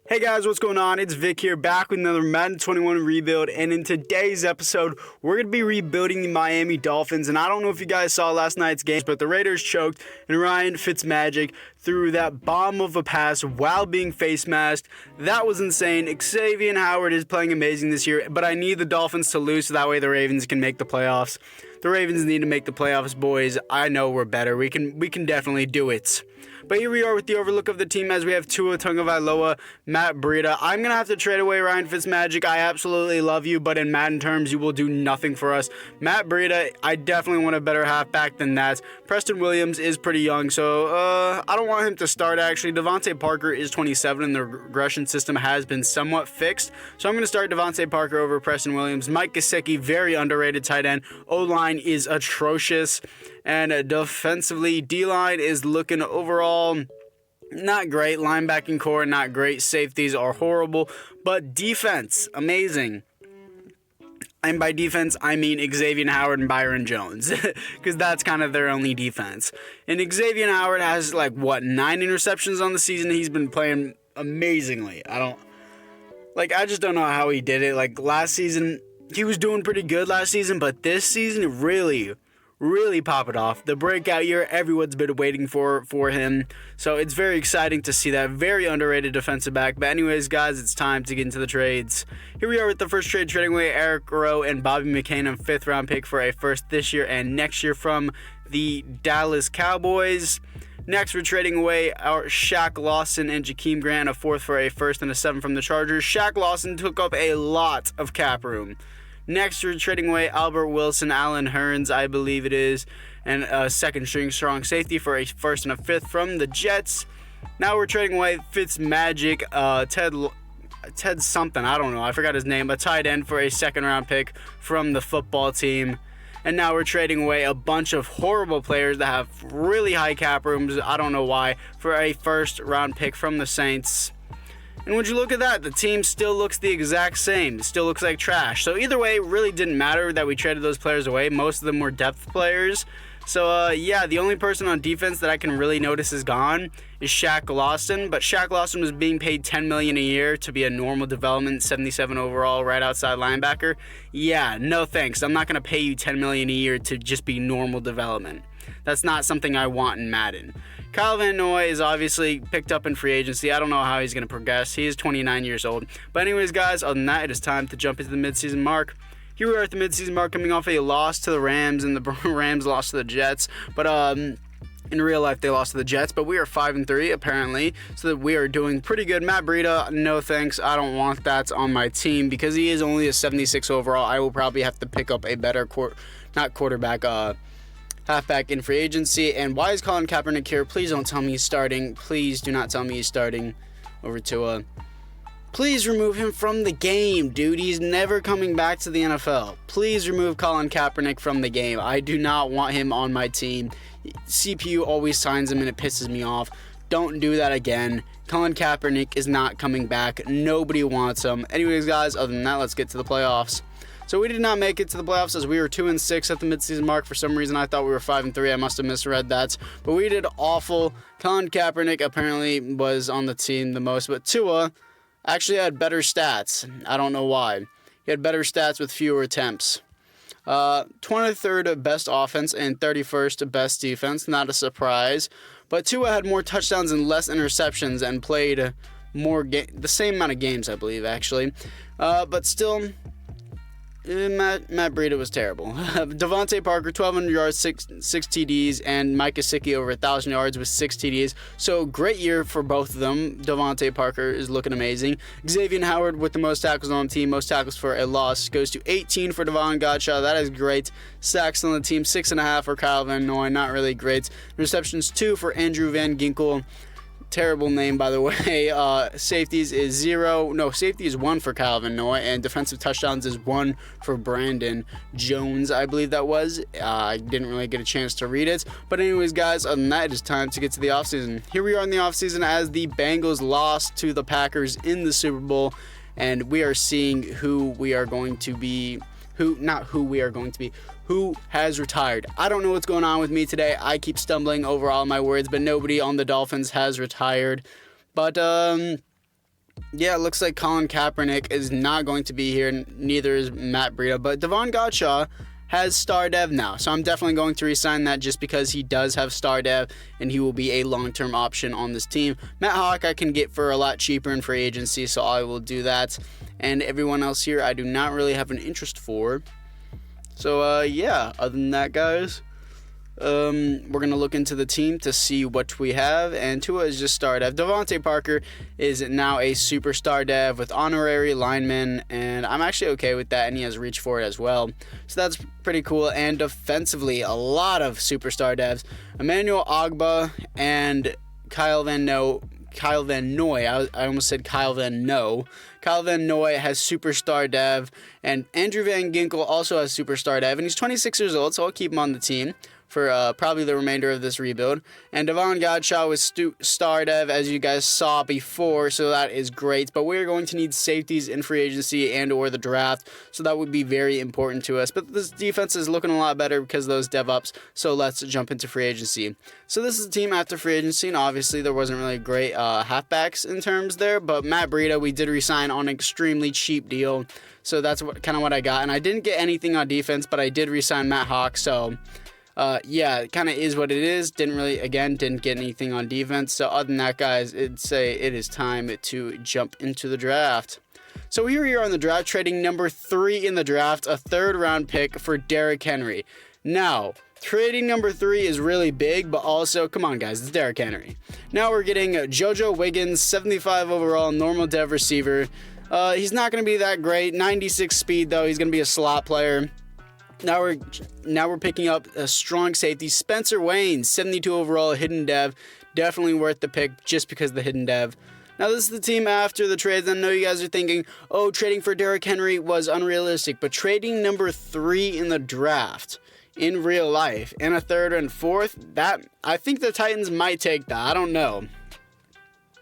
Hey guys, what's going on? It's Vic here, back with another Madden 21 rebuild, and in today's episode, we're going to be rebuilding the Miami Dolphins, and I don't know if you guys saw last night's game, but the Raiders choked, and Ryan Fitzmagic threw that bomb of a pass while being face masked. That was insane. Xavien Howard is playing amazing this year, but I need the Dolphins to lose so that way the Ravens can make the playoffs. The Ravens need to make the playoffs, boys. I know we're better. We can definitely do it. But here we are with the overlook of the team as we have Tua Tagovailoa, Matt Breida. I'm going to have to trade away Ryan Fitzmagic. I absolutely love you, but in Madden terms, you will do nothing for us. Matt Breida, I definitely want a better halfback than that. Preston Williams is pretty young, so I don't want him to start, actually. Devontae Parker is 27, and the regression system has been somewhat fixed. So I'm going to start Devontae Parker over Preston Williams. Mike Gesicki, very underrated tight end. O-line is atrocious. And defensively, D-line is looking overall not great. Linebacking core, not great. Safeties are horrible. But defense, amazing. And by defense, I mean Xavien Howard and Byron Jones. Because that's kind of their only defense. And Xavien Howard has, 9 interceptions on the season. He's been playing amazingly. I just don't know how he did it. Last season, he was doing pretty good last season. But this season, really pop it off. The breakout year everyone's been waiting for him. So it's very exciting to see that. Very underrated defensive back. But anyways, guys, it's time to get into the trades. Here we are with the first trade, trading away Eric Rowe and Bobby McCain, a 5th round pick for a first this year and next year from the Dallas Cowboys. Next, we're trading away our Shaq Lawson and Jakeem Grant, a 4th for a 1st and a 7th from the Chargers. Shaq Lawson took up a lot of cap room. Next, we're trading away Albert Wilson, Allen Hurns, I believe it is, and a 2nd-string strong safety for a 1st and a 5th from the Jets. Now we're trading away Fitzmagic, Ted something, I don't know, I forgot his name, a tight end for a 2nd-round pick from the football team. And now we're trading away a bunch of horrible players that have really high cap rooms, I don't know why, for a 1st-round pick from the Saints. And would you look at that, the team still looks the exact same. It still looks like trash. So either way, it really didn't matter that we traded those players away. Most of them were depth players. So yeah, the only person on defense that I can really notice is gone is Shaq Lawson. But Shaq Lawson was being paid $10 million a year to be a normal development, 77 overall, right outside linebacker. Yeah, no thanks. I'm not going to pay you $10 million a year to just be normal development. That's not something I want in Madden. Kyle Van Noy is obviously picked up in free agency. I don't know how he's going to progress. He is 29 years old. But anyways, guys, other than that, it is time to jump into the midseason mark. Here we are at the midseason mark, coming off a loss to the Rams, and the Rams lost to the Jets. But in real life, they lost to the Jets. But we are 5-3 apparently, so that we are doing pretty good. Matt Breida, no thanks. I don't want that on my team because he is only a 76 overall. I will probably have to pick up a better halfback in free agency. And why is Colin Kaepernick here? Please don't tell me he's starting. Please do not tell me he's starting over Tua. Please remove him from the game, dude. He's never coming back to the NFL. Please remove Colin Kaepernick from the game. I do not want him on my team. CPU always signs him and it pisses me off. Don't do that again. Colin Kaepernick is not coming back. Nobody wants him. Anyways, guys, other than that, let's get to the playoffs. So we did not make it to the playoffs as we were 2-6 at the midseason mark. For some reason, I thought we were 5-3. I must have misread that. But we did awful. Colin Kaepernick apparently was on the team the most. But Tua actually had better stats. I don't know why. He had better stats with fewer attempts. 23rd best offense and 31st best defense. Not a surprise. But Tua had more touchdowns and less interceptions and played the same amount of games, I believe, actually. But still, Matt Breida was terrible. Devontae Parker, 1,200 yards, 6 TDs, and Mike Gesicki over 1,000 yards with 6 TDs. So great year for both of them. Devontae Parker is looking amazing. Xavien Howard with the most tackles on the team, most tackles for a loss, goes to 18 for Devon Gottschall. That is great. Sacks on the team, 6.5 for Kyle Van Noy, not really great. Receptions 2 for Andrew Van Ginkel. Terrible name, by the way. Safeties is 0. No, safety is 1 for Kyle Van Noy, and defensive touchdowns is 1 for Brandon Jones, I believe that was. I didn't really get a chance to read it. But anyways, guys, other than that, it is time to get to the offseason. Here we are in the offseason as the Bengals lost to the Packers in the Super Bowl, and we are seeing who who has retired. I don't know what's going on with me today. I keep stumbling over all my words, but nobody on the Dolphins has retired. But, yeah, it looks like Colin Kaepernick is not going to be here, and neither is Matt Breida. But Davon Godchaux has star dev now, so I'm definitely going to re-sign that just because he does have star dev and he will be a long-term option on this team. Matt Hawk I can get for a lot cheaper in free agency, so I will do that. And everyone else here I do not really have an interest for. So yeah, other than that, guys, we're going to look into the team to see what we have, and Tua is just star dev. Devontae Parker is now a superstar dev with honorary lineman, and I'm actually okay with that, and he has reach for it as well, so that's pretty cool. And defensively, a lot of superstar devs. Emmanuel Ogbah and Kyle Van Noy. I almost said Kyle Van Noy. Kyle Van Noy has superstar dev, and Andrew Van Ginkel also has superstar dev, and he's 26 years old, so I'll keep him on the team for probably the remainder of this rebuild. And Davon Godchaux was star dev, as you guys saw before, so that is great. But we're going to need safeties in free agency and or the draft, so that would be very important to us. But this defense is looking a lot better because of those dev ups, so let's jump into free agency. So this is the team after free agency, and obviously there wasn't really great halfbacks in terms there, but Matt Breida we did resign on an extremely cheap deal, so that's kind of what I got. And I didn't get anything on defense, but I did resign Matt Hawk, so yeah, it kind of is what it is. Didn't get anything on defense. So other than that, guys, it is time to jump into the draft. So here we are on the draft, trading number 3 in the draft, a 3rd round pick for Derrick Henry. Now, trading number 3 is really big, but also, come on guys, it's Derrick Henry. Now we're getting JoJo Wiggins, 75 overall, normal dev receiver. He's not going to be that great, 96 speed though, he's going to be a slot player. Now we're picking up a strong safety, Spencer Wayne, 72 overall, hidden dev. Definitely worth the pick just because of the hidden dev. Now this is the team after the trades. I know you guys are thinking, oh, trading for Derrick Henry was unrealistic, but trading number 3 in the draft in real life and a 3rd and 4th, that I think the Titans might take that. I don't know.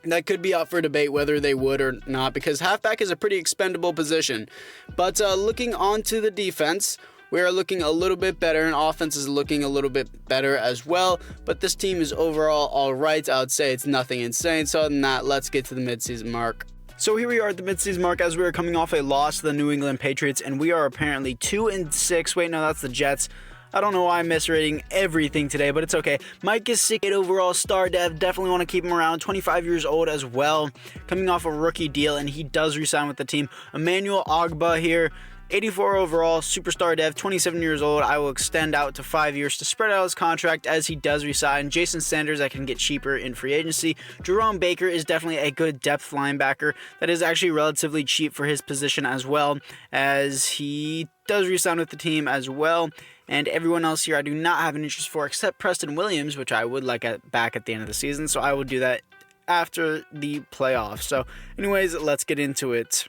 That could be up for debate whether they would or not, because halfback is a pretty expendable position. But looking onto the defense, we are looking a little bit better, and offense is looking a little bit better as well. But this team is overall all right. I would say it's nothing insane. So other than that, let's get to the midseason mark. So here we are at the midseason mark as we are coming off a loss to the New England Patriots, and we are apparently 2-6. Wait, no, that's the Jets. I don't know why I'm misrating everything today, but it's okay. Mike Gesicki, overall star dev, definitely want to keep him around. 25 years old as well, coming off a rookie deal, and he does resign with the team. Emmanuel Ogbah here, 84 overall, superstar dev, 27 years old. I will extend out to 5 years to spread out his contract as he does resign. Jason Sanders, I can get cheaper in free agency. Jerome Baker is definitely a good depth linebacker that is actually relatively cheap for his position as well, as he does resign with the team as well. And everyone else here I do not have an interest for except Preston Williams, which I would like back at the end of the season, so I will do that after the playoffs. So anyways, let's get into it.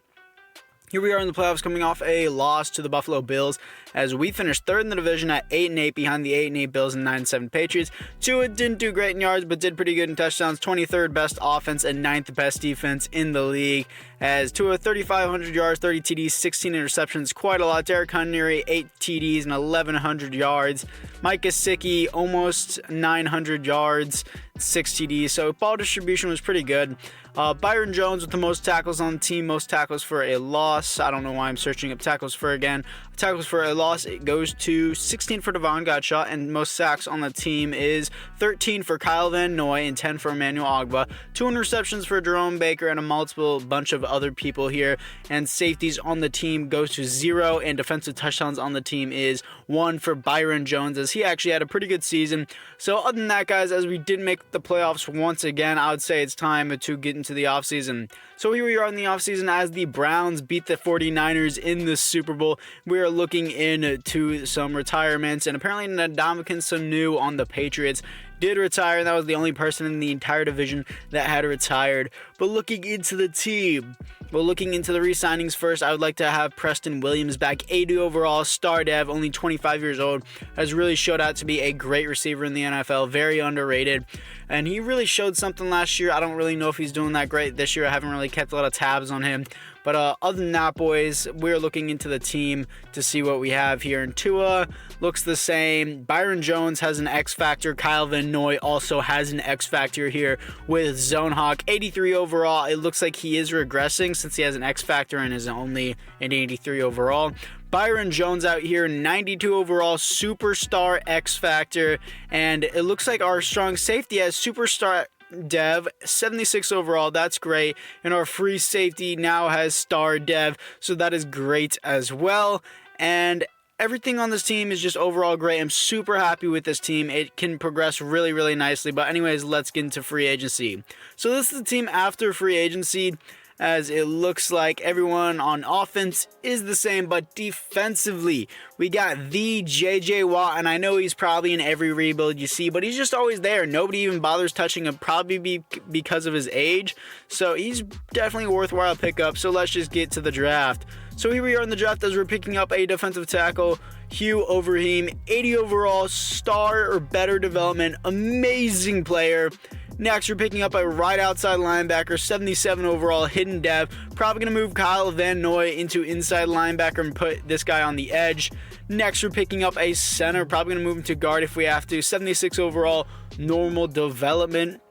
Here we are in the playoffs, coming off a loss to the Buffalo Bills as we finished 3rd in the division at 8-8 behind the 8-8 Bills and 9-7 Patriots. Tua didn't do great in yards, but did pretty good in touchdowns. 23rd best offense and 9th best defense in the league. As Tua 3,500 yards, 30 TDs, 16 interceptions, quite a lot. Derrick Henry 8 TDs and 1,100 yards. Mike Gesicki almost 900 yards, 6 TDs. So ball distribution was pretty good. Byron Jones with the most tackles on the team, most tackles for a loss. I don't know why I'm searching up tackles for again. Tackles for a loss, it goes to 16 for Davon Godchaux, and most sacks on the team is 13 for Kyle Van Noy and 10 for Emmanuel Ogbah. 2 interceptions for Jerome Baker and a multiple bunch of other people here. And safeties on the team goes to 0, and defensive touchdowns on the team is 1 for Byron Jones, as he actually had a pretty good season. So other than that, guys, as we did make the playoffs once again, I would say it's time to get into the offseason. So here we are in the offseason as the Browns beat the 49ers in the Super Bowl. We are looking into some retirements, and apparently Ndamukong Suh on the Patriots did retire, and that was the only person in the entire division that had retired. But looking into the team, looking into the re-signings first, I would like to have Preston Williams back, 80 overall, star dev, only 25 years old, has really showed out to be a great receiver in the NFL, very underrated, and he really showed something last year. I don't really know if he's doing that great this year. I haven't really kept a lot of tabs on him, But other than that, boys, we're looking into the team to see what we have here. And Tua looks the same. Byron Jones has an X factor. Kyle Van Noy also has an X factor here with Zone Hawk. 83 overall. It looks like he is regressing since he has an X factor and is only an 83 overall. Byron Jones out here, 92 overall, superstar X factor, and it looks like our strong safety has superstar dev, 76 overall. That's great. And our free safety now has star dev, so that is great as well. And everything on this team is just overall great. I'm super happy with this team. It can progress really, really nicely. But anyways, let's get into free agency. So this is the team after free agency, as it looks like everyone on offense is the same, but defensively, we got the J.J. Watt, and I know he's probably in every rebuild you see, but he's just always there. Nobody even bothers touching him, probably because of his age, so he's definitely a worthwhile pickup. So let's just get to the draft. So here we are in the draft as we're picking up a defensive tackle, Hugh Overheim, 80 overall, star or better development, amazing player. Next, we're picking up a right outside linebacker, 77 overall, hidden dev. Probably going to move Kyle Van Noy into inside linebacker and put this guy on the edge. Next, we're picking up a center. Probably going to move him to guard if we have to. 76 overall, normal development.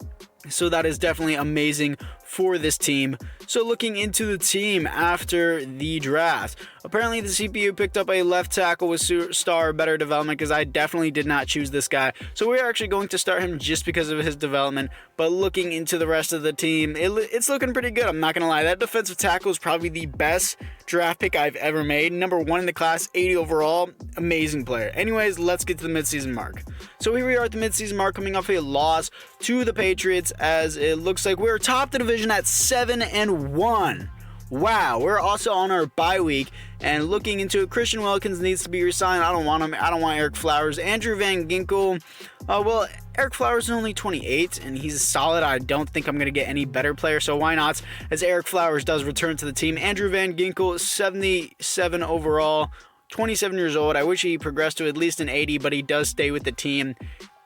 So that is definitely amazing for this team. So looking into the team after the draft, apparently the CPU picked up a left tackle with star better development, because I definitely did not choose this guy. So we're actually going to start him just because of his development. But looking into the rest of the team, it's looking pretty good. I'm not going to lie. That defensive tackle is probably the best draft pick I've ever made. Number 1 in the class, 80 overall. Amazing player. Anyways, let's get to the midseason mark. So here we are at the midseason mark, coming off a loss to the Patriots, as it looks like we're top the division at 7-1. Wow, we're also on our bye week, and looking into it, Christian Wilkins needs to be re-signed. I don't want him. I don't want Eric Flowers. Andrew Van Ginkel, well, Eric Flowers is only 28, and he's solid. I don't think I'm going to get any better player, so why not? As Eric Flowers does return to the team. Andrew Van Ginkel, 77 overall, 27 years old. I wish he progressed to at least an 80, but he does stay with the team.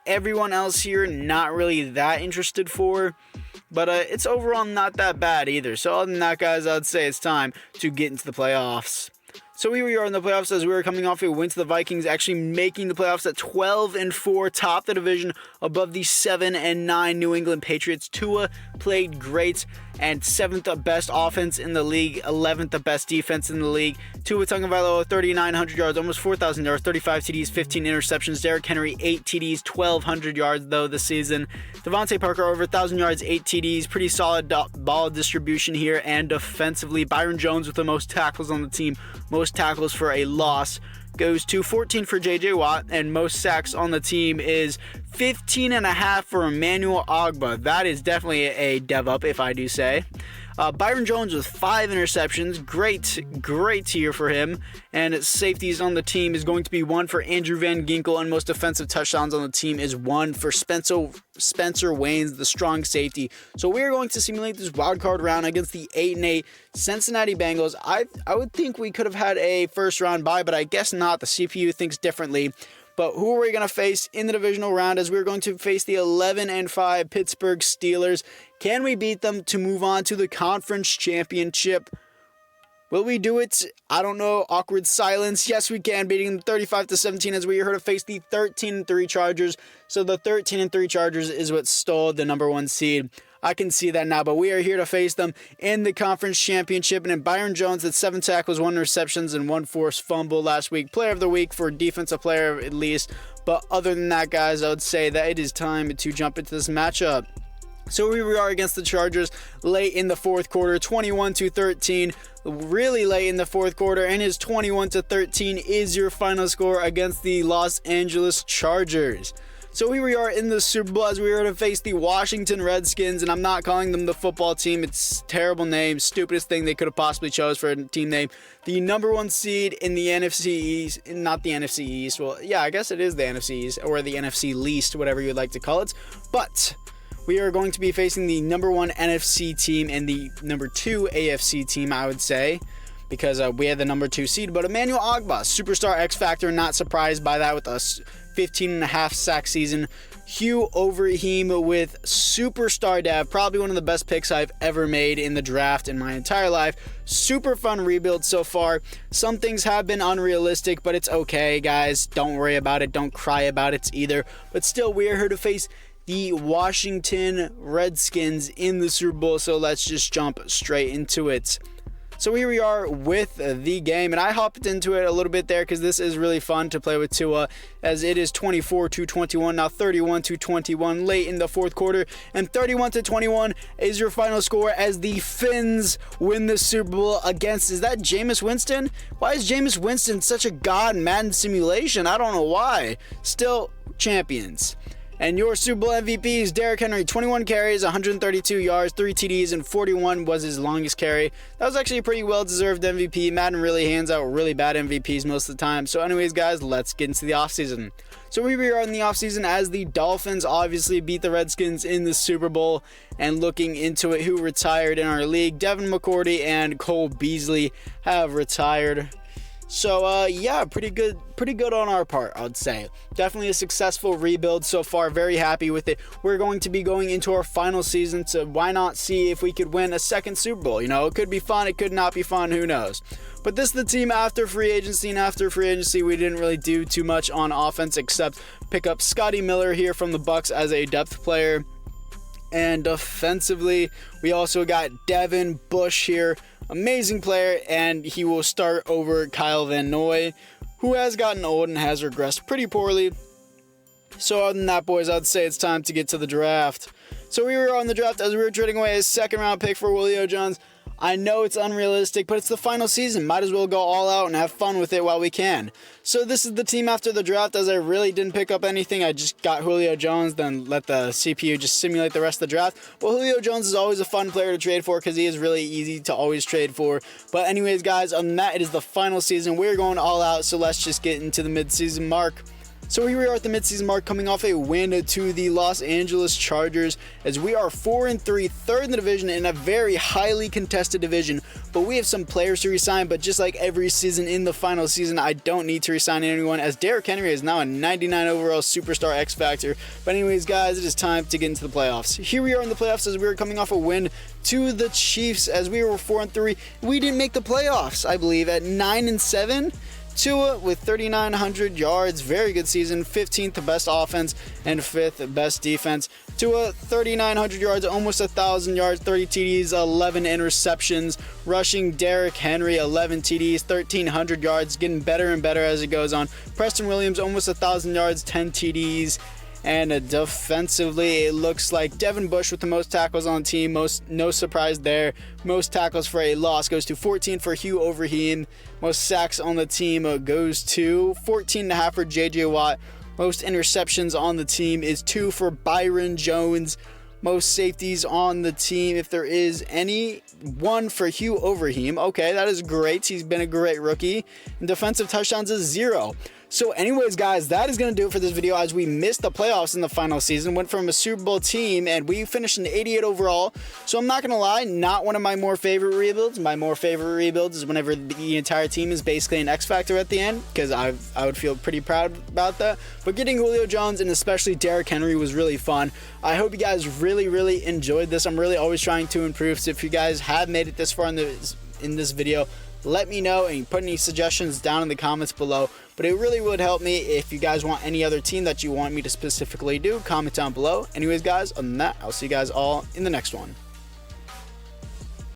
Everyone else here, not really that interested for. But it's overall not that bad either. So other than that, guys, I'd say it's time to get into the playoffs. So here we are in the playoffs as we were coming off a win to the Vikings, actually making the playoffs at 12-4, top the division above the 7-9 New England Patriots. Tua played great, and 7th best offense in the league, 11th best defense in the league. Tua Tagovailoa, 3,900 yards, almost 4,000 yards, 35 TDs, 15 interceptions. Derrick Henry, 8 TDs, 1,200 yards though this season. Devontae Parker, over 1,000 yards, 8 TDs. Pretty solid ball distribution here, and defensively, Byron Jones with the most tackles on the team, most tackles for a loss, goes to 14 for J.J. Watt, and most sacks on the team is 15.5 for Emmanuel Ogbah. That is definitely a dev up, if I do say. Byron Jones with 5 interceptions. Great year for him. And safeties on the team is going to be 1 for Andrew Van Ginkel, and most defensive touchdowns on the team is 1 for Spencer Waynes, the strong safety. So we are going to simulate this wild card round against the 8-8 Cincinnati Bengals. I would think we could have had a first round bye, but I guess not. The CPU thinks differently. But who are we going to face in the divisional round, as we're going to face the 11-5 Pittsburgh Steelers? Can we beat them to move on to the conference championship? Will we do it? I don't know. Awkward silence. Yes, we can, beating them 35-17 as we are here to face the 13-3 Chargers. So the 13-3 Chargers is what stole the number 1 seed. I can see that now, but we are here to face them in the conference championship. And in Byron Jones had 7 tackles, 1 receptions, and 1 forced fumble last week. Player of the week for defensive player at least. But other than that, guys, I would say that it is time to jump into this matchup. So here we are against the Chargers late in the fourth quarter, 21-13. Really late in the fourth quarter, and his 21-13 is your final score against the Los Angeles Chargers. So here we are in the Super Bowl as we are to face the Washington Redskins, and I'm not calling them the football team. It's a terrible name, stupidest thing they could have possibly chose for a team name. The number 1 seed in the NFC East, not the NFC East. Well, yeah, I guess it is the NFC East, or the NFC least, whatever you'd like to call it. But we are going to be facing the number 1 NFC team and the number 2 AFC team, I would say, because we had the number 2 seed. But Emmanuel Ogbah, superstar X Factor, not surprised by that with us. 15.5 sack season. Hugh Overheim with superstar dev, probably one of the best picks I've ever made in the draft in my entire life. Super fun rebuild so far. Some things have been unrealistic, but it's okay, guys. Don't worry about it. Don't cry about it either. But still, we are here to face the Washington Redskins in the Super Bowl, so let's just jump straight into it. So here we are with the game, and I hopped into it a little bit there because this is really fun to play with Tua, as it is 24-21, now 31-21 late in the fourth quarter, and 31-21 is your final score as the Finns win the Super Bowl against, is that Jameis Winston? Why is Jameis Winston such a god in Madden simulation? I don't know why. Still champions. And your Super Bowl MVP is Derrick Henry, 21 carries, 132 yards, 3 TDs, and 41 was his longest carry. That was actually a pretty well-deserved MVP. Madden really hands out really bad MVPs most of the time. So anyways, guys, let's get into the offseason. So we are in the offseason as the Dolphins obviously beat the Redskins in the Super Bowl. And looking into it, who retired in our league, Devin McCourty and Cole Beasley have retired. So, yeah, pretty good on our part, I would say. Definitely a successful rebuild so far. Very happy with it. We're going to be going into our final season, so why not see if we could win a second Super Bowl? You know, it could be fun, it could not be fun, who knows? But this is the team after free agency, and after free agency, we didn't really do too much on offense except pick up Scotty Miller here from the Bucs as a depth player. And defensively, we also got Devin Bush here. Amazing player, and he will start over Kyle Van Noy, who has gotten old and has regressed pretty poorly. So other than that, boys, I'd say it's time to get to the draft. So we were on the draft as we were trading away a second-round pick for Julio Jones. I know it's unrealistic, but it's the final season. Might as well go all out and have fun with it while we can. So this is the team after the draft, as I really didn't pick up anything. I just got Julio Jones, then let the CPU just simulate the rest of the draft. Well, Julio Jones is always a fun player to trade for because he is really easy to always trade for. But anyways, guys, on that, it is the final season. We're going all out, so let's just get into the midseason mark. So here we are at the midseason mark, coming off a win to the Los Angeles Chargers, as we are 4-3, third in the division in a very highly contested division. But we have some players to resign, but just like every season in the final season, I don't need to resign anyone, as Derrick Henry is now a 99 overall superstar X Factor. But anyways, guys, it is time to get into the playoffs. Here we are in the playoffs as we are coming off a win to the Chiefs, as we were 4-3. We didn't make the playoffs, I believe, at 9-7. Tua with 3,900 yards, very good season, 15th best offense and 5th best defense. Tua, 3,900 yards, almost 1,000 yards, 30 TDs, 11 interceptions. Rushing, Derrick Henry, 11 TDs, 1,300 yards, getting better and better as it goes on. Preston Williams, almost 1,000 yards, 10 TDs. And defensively, it looks like Devin Bush with the most tackles on the team. No surprise there. Most tackles for a loss goes to 14 for Hugh Overheim. Most sacks on the team goes to 14.5 for J.J. Watt. Most interceptions on the team is 2 for Byron Jones. Most safeties on the team, if there is any, 1 for Hugh Overheim. Okay, that is great. He's been a great rookie. And defensive touchdowns is 0. So anyways, guys, that is going to do it for this video, as we missed the playoffs in the final season, went from a Super Bowl team, and we finished in 88 overall. So I'm not going to lie, not one of my more favorite rebuilds. My more favorite rebuilds is whenever the entire team is basically an X Factor at the end, because I would feel pretty proud about that. But getting Julio Jones and especially Derrick Henry was really fun. I hope you guys really enjoyed this. I'm really always trying to improve, so if you guys have made it this far in this video, let me know and put any suggestions down in the comments below. But it really would help me if you guys want any other team that you want me to specifically do. Comment down below. Anyways, guys, other than that, I'll see you guys all in the next one.